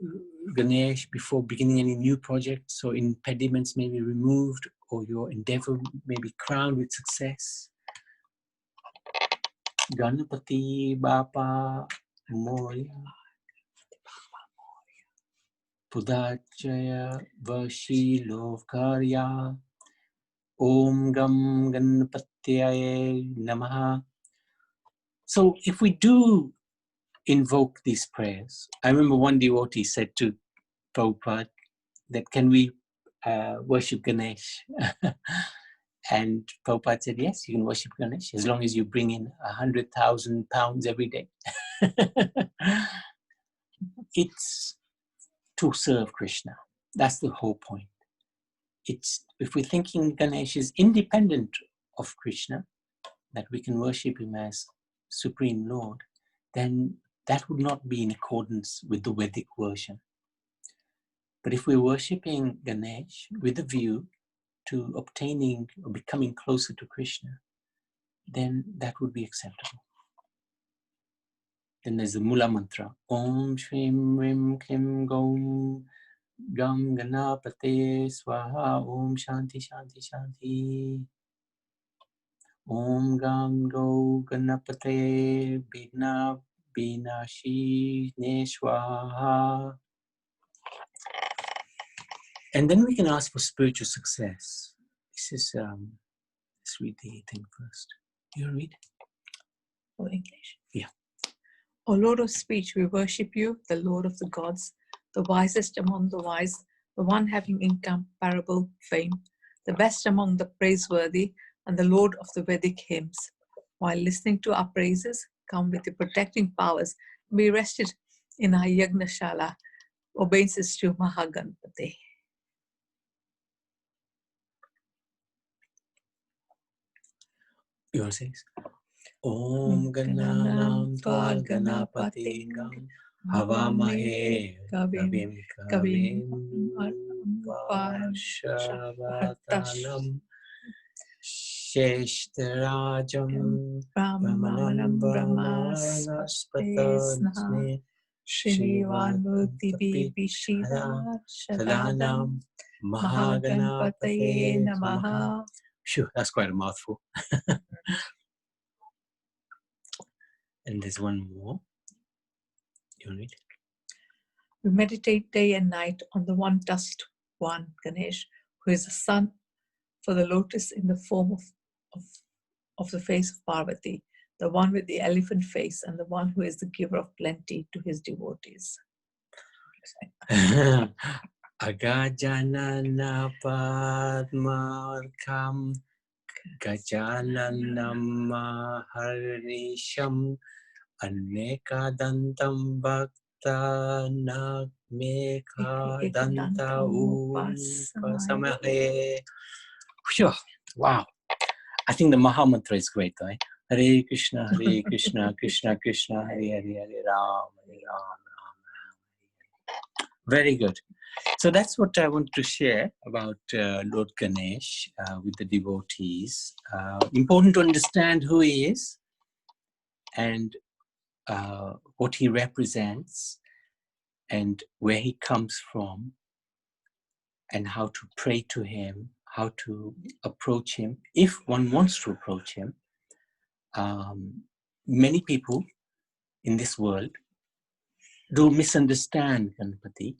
Ganesh before beginning any new project, so impediments may be removed or your endeavor may be crowned with success. Ganapati Bapa Moria Pudachaya Vashi Lovkarya Om Gam Ganapatyaye Namaha. So if we do invoke these prayers, I remember one devotee said to Prabhupada that can we worship Ganesh? And Prabhupada said, yes, you can worship Ganesh as long as you bring in 100,000 pounds every day. It's to serve Krishna. That's the whole point. It's if we're thinking Ganesh is independent of Krishna, that we can worship him as Supreme Lord, then that would not be in accordance with the Vedic version. But if we're worshipping Ganesh with a view to obtaining or becoming closer to Krishna, then that would be acceptable. Then there's the Mula Mantra. Om Shrim Rim Klim Gom Gam Ganapate Swaha Om Shanti Shanti Shanti. Om Gam Go Ganapate Bina Binashi Neshwaha. And then we can ask for spiritual success. This is, let's read the thing first. You read? Oh, English. Yeah. O Lord of speech, we worship you, the Lord of the gods, the wisest among the wise, the one having incomparable fame, the best among the praiseworthy, and the Lord of the Vedic hymns. While listening to our praises, come with your protecting powers, and be rested in our Yagnashala. Obeisances to Mahaganpati. You want to say this? Om Gananam Tva Ganapati Gam Havamahe Kavim Kavim Kavim Kavim Varshavatanam Varshavathanam Sheshtarajam Brahmanam Brahmanam Brahmaspatesnaha Brahmanaspatansne Shrivanmurtibhi Shrivantapi Shadadam Sadanam Mahaganpataye Mahaganapataye Namaha. Namaha. Phew, that's quite a mouthful. And there's one more. You want to read? We meditate day and night on the one tusked one, Ganesh, who is the sun for the lotus in the form of the face of Parvati, the one with the elephant face, and the one who is the giver of plenty to his devotees. Agajanana Padmarkam Gajananam Maharnisham Anekadantam Bhakta Nagmekadanta Upasamahe. Phew, wow. I think the Maha Mantra is great, right? Hare Krishna, Krishna Krishna, Hare Hare, Hare Ram, Hare Ram, Ram Ram. Very good. So that's what I want to share about Lord Ganesh with the devotees. Important to understand who he is and what he represents and where he comes from and how to pray to him, how to approach him, if one wants to approach him. Many people in this world do misunderstand Ganpati,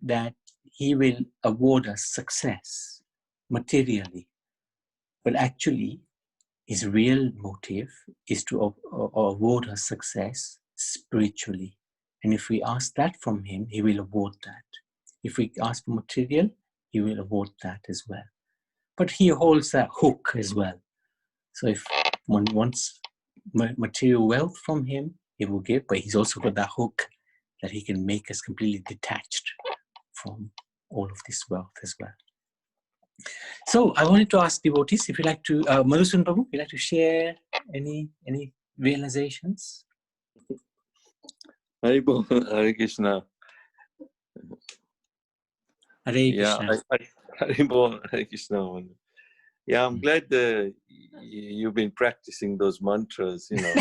that he will award us success materially. But actually, his real motive is to award us success spiritually. And if we ask that from him, he will award that. If we ask for material, he will award that as well. But he holds that hook as well. So if one wants material wealth from him, he will give, but he's also got that hook that he can make us completely detached from all of this wealth as well. So I wanted to ask devotees if you like to, Madhusudan Prabhu, you like to share any realizations? Hare Krishna. Hare Krishna. Hare Krishna. Yeah, I'm glad you've been practicing those mantras, you know.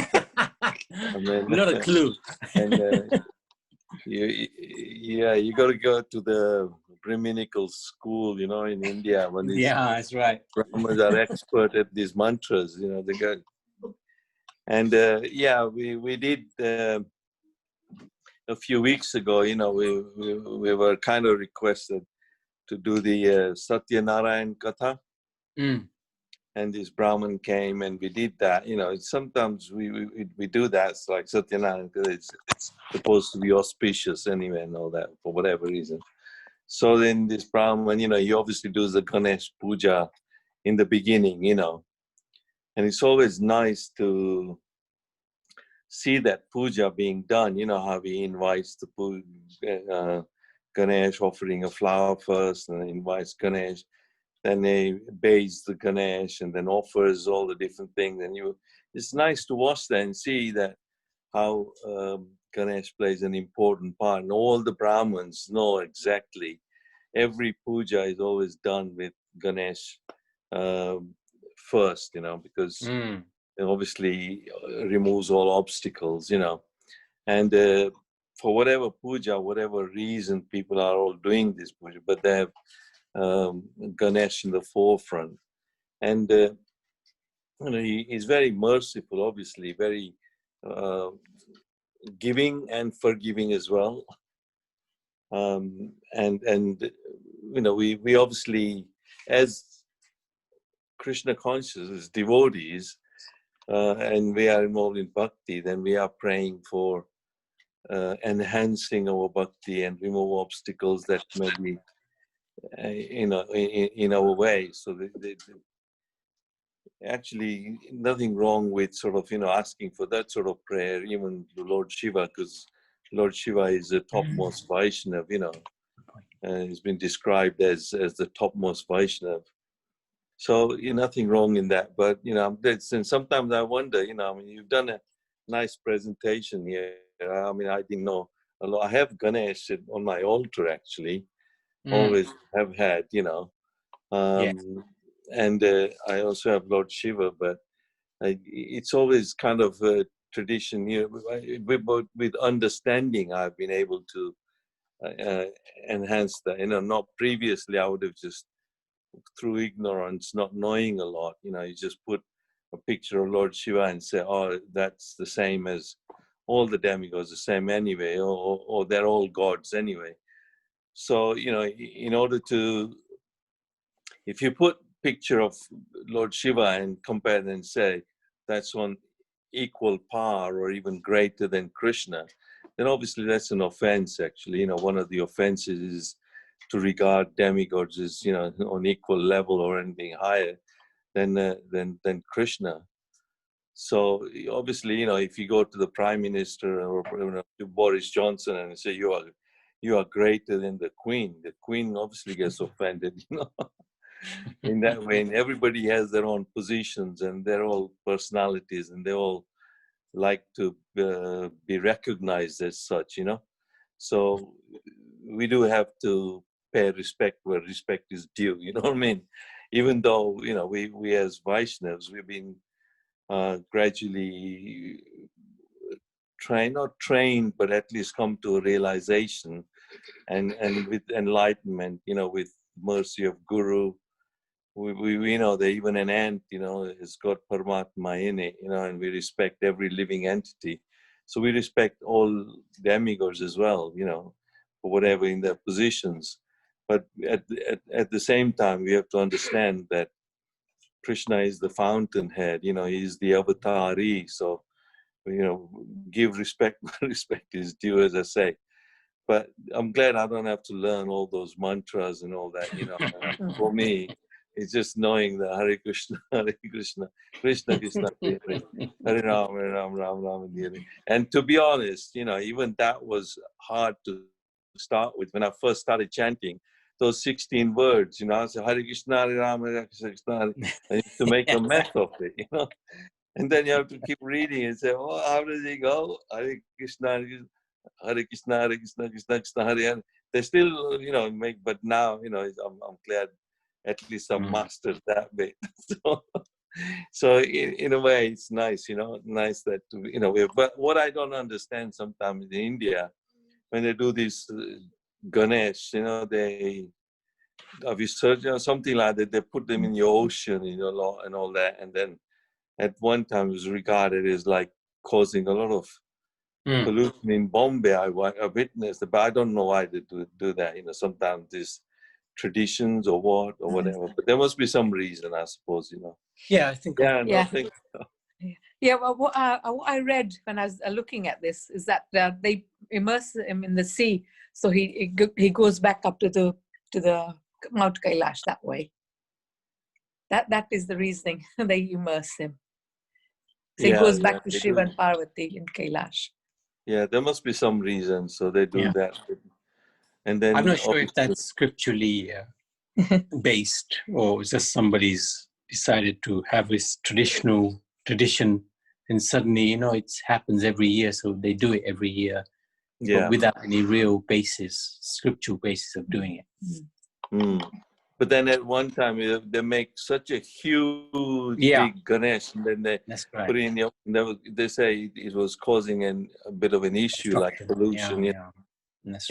Not a clue. And you got to go to the Brahminical school, you know, in India when these that's right. Brahmins are expert at these mantras, you know. They got, and we did a few weeks ago, you know, we were kind of requested to do the Satyanarayan Katha. And this Brahmin came and we did that. You know, sometimes we do that. It's like Satyanarayan, because it's supposed to be auspicious anyway and all that for whatever reason. So then this Brahmin, you know, he obviously does the Ganesh puja in the beginning, you know. And it's always nice to see that puja being done, you know, how he invites the Ganesh, offering a flower first, and then invites Ganesh. Then they bathes the Ganesh and then offers all the different things. And it's nice to watch that and see that how Ganesh plays an important part. And all the Brahmins know exactly. Every puja is always done with Ganesh first, you know, because it obviously removes all obstacles, you know. And for whatever puja, whatever reason, people are all doing this puja, but they have Ganesh in the forefront. And you know, he's very merciful, obviously, very giving and forgiving as well. And you know, we obviously, as Krishna conscious, as devotees, and we are involved in bhakti, then we are praying for enhancing our bhakti and remove obstacles that may be you know, in our way. So actually nothing wrong with sort of, you know, asking for that sort of prayer, even to Lord Shiva, because Lord Shiva is the topmost Vaishnav, you know, and he's been described as the topmost Vaishnav. So nothing wrong in that. But you know, and sometimes I wonder, you know, I mean, you've done a nice presentation here. I mean, I didn't know a lot. I have Ganesh on my altar, actually. Always have had, you know. And I also have Lord Shiva, but it's always kind of a tradition. You know, with understanding, I've been able to enhance that. You know, not previously, I would have just through ignorance, not knowing a lot. You know, you just put a picture of Lord Shiva and say, "Oh, that's the same as all the demigods, the same anyway," or they're all gods anyway. So, you know, in order to, if you put picture of Lord Shiva and compare and say that's on equal par or even greater than Krishna, then obviously that's an offense, actually. You know, one of the offenses is to regard demigods as, you know, on equal level or anything higher than Krishna. So obviously, you know, if you go to the Prime Minister or, you know, to Boris Johnson and say you are greater than the Queen obviously gets offended, you know. In that way, and everybody has their own positions and their own personalities, and they all like to be recognized as such, you know. So we do have to pay respect where respect is due, you know what I mean? Even though, you know, we as Vaishnavas, we've been gradually not trained, but at least come to a realization and with enlightenment, you know, with mercy of Guru, we know that even an ant, you know, has got Paramatma in it, you know, and we respect every living entity. So we respect all demigods as well, you know, for whatever in their positions. But at the same time, we have to understand that Krishna is the fountainhead, you know, he's the avatari. So, you know, give respect where respect is due, as I say. But I'm glad I don't have to learn all those mantras and all that, you know. For me, it's just knowing that Hare Krishna, Krishna Krishna, Hare Ram, Hare Ram, Ram Ram, Hare. And to be honest, you know, even that was hard to start with. When I first started chanting those 16 words, you know, I said Hare Krishna, Hare Ram, Hare Krishna, I used to make a mess of it, you know. And then you have to keep reading and say, oh, how does it go? Hare Krishna, Hare Krishna, Hare Krishna, Krishna Krishna, Hare Hare. They still, you know, make, but now, you know, I'm glad at least I've mastered that bit. So in a way, it's nice, you know, nice that, you know, but what I don't understand sometimes in India, when they do this Ganesh, you know, they, you know, something like that, they put them in the ocean, you know, and all that. And then at one time it was regarded as like causing a lot of pollution in Bombay. I witnessed it, but I don't know why they do that. You know, sometimes these traditions or what or whatever. But there must be some reason, I suppose. You know. Yeah, I think. Yeah, Yeah. nothing. Yeah, well, what I read when I was looking at this is that they immerse him in the sea, so he goes back up to the Mount Kailash that way. That is the reasoning. They immerse him. So he goes back to Shiva and Parvati in Kailash. Yeah, there must be some reason, so they do that. And then I'm not sure if that's scripturally based, or it's just somebody's decided to have this tradition, and suddenly, you know, it happens every year, so they do it every year, but without any real basis, scriptural basis of doing it. But then at one time they make such a huge big Ganesh, and then they put in they say it was causing a bit of an issue, like pollution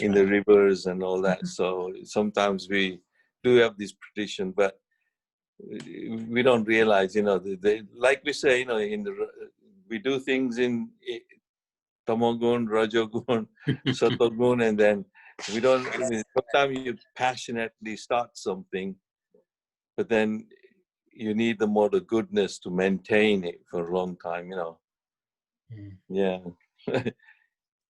in the rivers and all that. So sometimes we do have this tradition, but we don't realize, you know, they, like we say, you know, we do things in Tamagun, Rajagun, Satagun, and then we don't. Sometimes you passionately start something, but then you need the more the goodness to maintain it for a long time, you know. Yeah.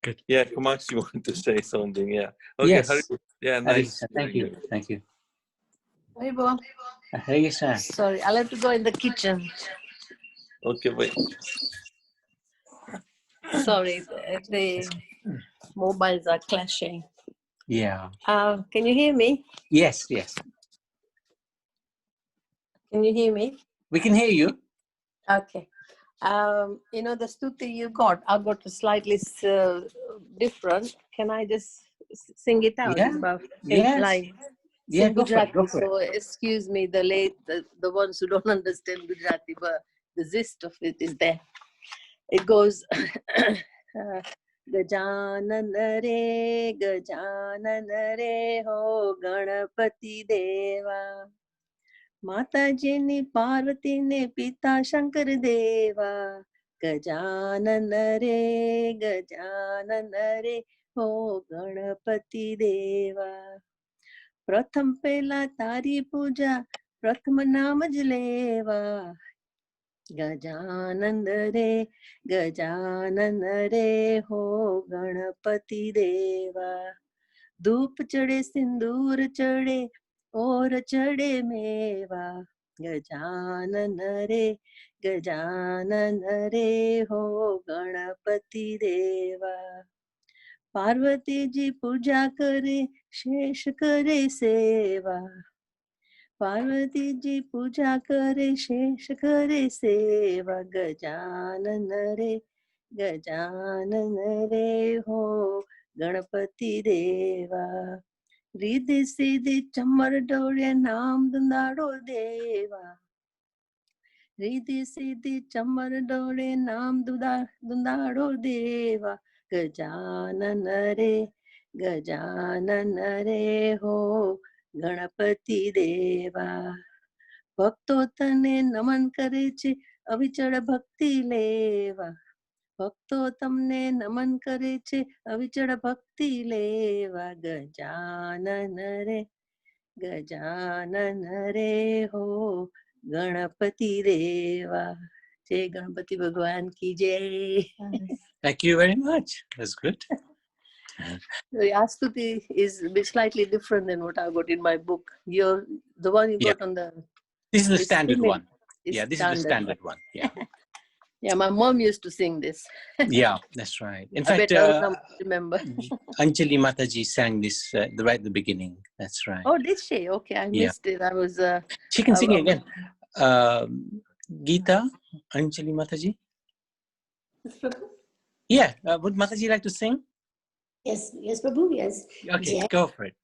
Good. Yeah, Kamax, you wanted to say something? Yeah. Okay. Yes. Yeah, nice. Thank you. Thank you. Sorry, I'll have to go in the kitchen. Okay, wait. Sorry, the mobiles are clashing. Yeah. Can you hear me? Yes. Can you hear me? We can hear you. Okay. You know, the stuti you got, I got a slightly different. Can I just sing it out? Yeah. It's about 8 Yes. lines. Yeah, In go for it. Go Gujarati, for it. so excuse me, the ones who don't understand Gujarati, but the gist of it is there. It goes, Gajanan re ho Ganapati Deva. Mataji ni Parvati ne Pita Shankar Deva. Gajanan re ho Ganapati Deva. પ્રથમ પેલા તારી પૂજા પ્રથમ નામ જ લેવા ગજાનંદ રે હો ગણપતિ દેવા ધૂપ ચડે સિંદૂર ચડે ઓર ચડે મેવા ગજાનન રે હો ગણપતિ દેવા पार्वती जी पूजा करे शेष करे सेवा पार्वती जी पूजा करे शेष करे सेवा गजानन रे हो गणपति देवा रिद्धि सिद्धि चमर डोळे नाम दुंदाड़ो देवा रिद्धि सिद्धि चमर डोळे नाम दुंदाड़ो देवा गजानन रे हो गणपति देवा भक्तो तने नमन करे छे अविचल भक्ति लेवा भक्तो तमने नमन करे छे अविचल भक्ति लेवा गजानन रे हो गणपति देवा जय गणपति भगवान की जय. Thank you very much. That's good. The Astuti is slightly different than what I got in my book. The one you got on the. This is the standard one. Is Yeah, this is the standard one. Yeah. Yeah, my mom used to sing this. Yeah, that's right. In I fact, bet I'll remember. Anjali Mataji sang this right at the beginning. That's right. Oh, did she? Okay, I missed it. I was. She can sing again. Geeta, Anjali Mataji. Yeah, would Mataji like to sing? Yes, Prabhu, yes. Okay, go for it.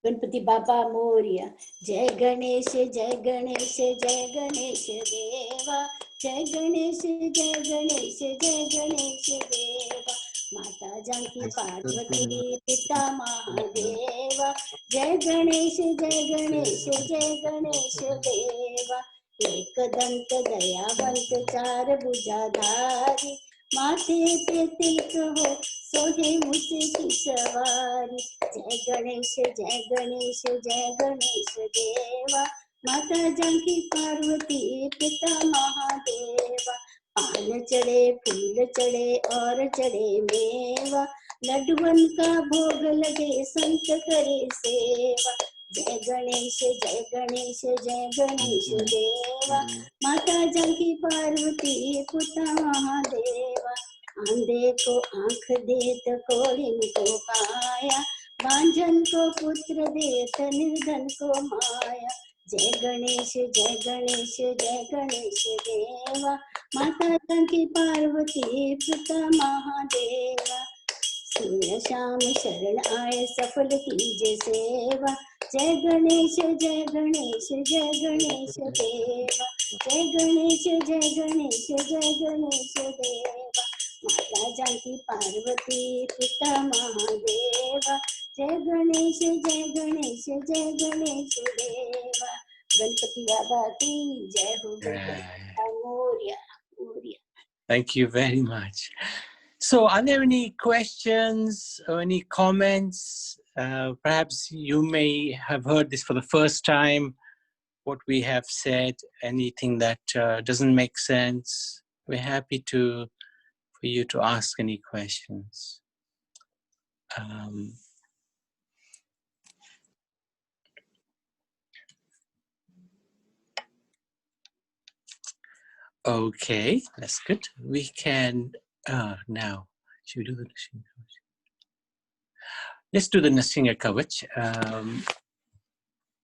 Ganpati Baba Moria. Jai Ganesh, Jai Ganesh, Jai Ganesh Deva. Jai Ganesh, Jai Ganesh, Jai Ganesh Deva. Mata Janki Parvati, Pita Mahadeva. Jai Ganesh, Jai Ganesh, Jai Ganesh Deva. Ek dant dayavant char bhujadhari. माथे पे तिलक हो सोहे मुझसे की सवारी जय गणेश देवा माता जानकी पार्वती पिता महादेवा पान चढ़े फूल चढ़े और चढ़े मेवा लड्डुअन का भोग लगे संत करे सेवा जय गणेश देवा माता जानकी पार्वती पिता महादेवा आंधे को आंख देत कोढ़िन को काया बांझन को पुत्र देत निर्धन को माया जय गणेश देवा माता जानकी पार्वती पिता महादेवा सूर्य शाम शरण आए सफल कीजे सेवा जय गणेश देवा जय गणेश देवा माता जानकी पार्वती पिता महादेवा जय गणेश देवा गणपति बाबा की जय हो Moriya. Thank you very much. So are there any questions or any comments? Perhaps you may have heard this for the first time, what we have said, anything that doesn't make sense. We're happy for you to ask any questions. Okay, that's good. We can now. Should we do the Nrsimha Kavach? Let's do the Nrsimha Kavach.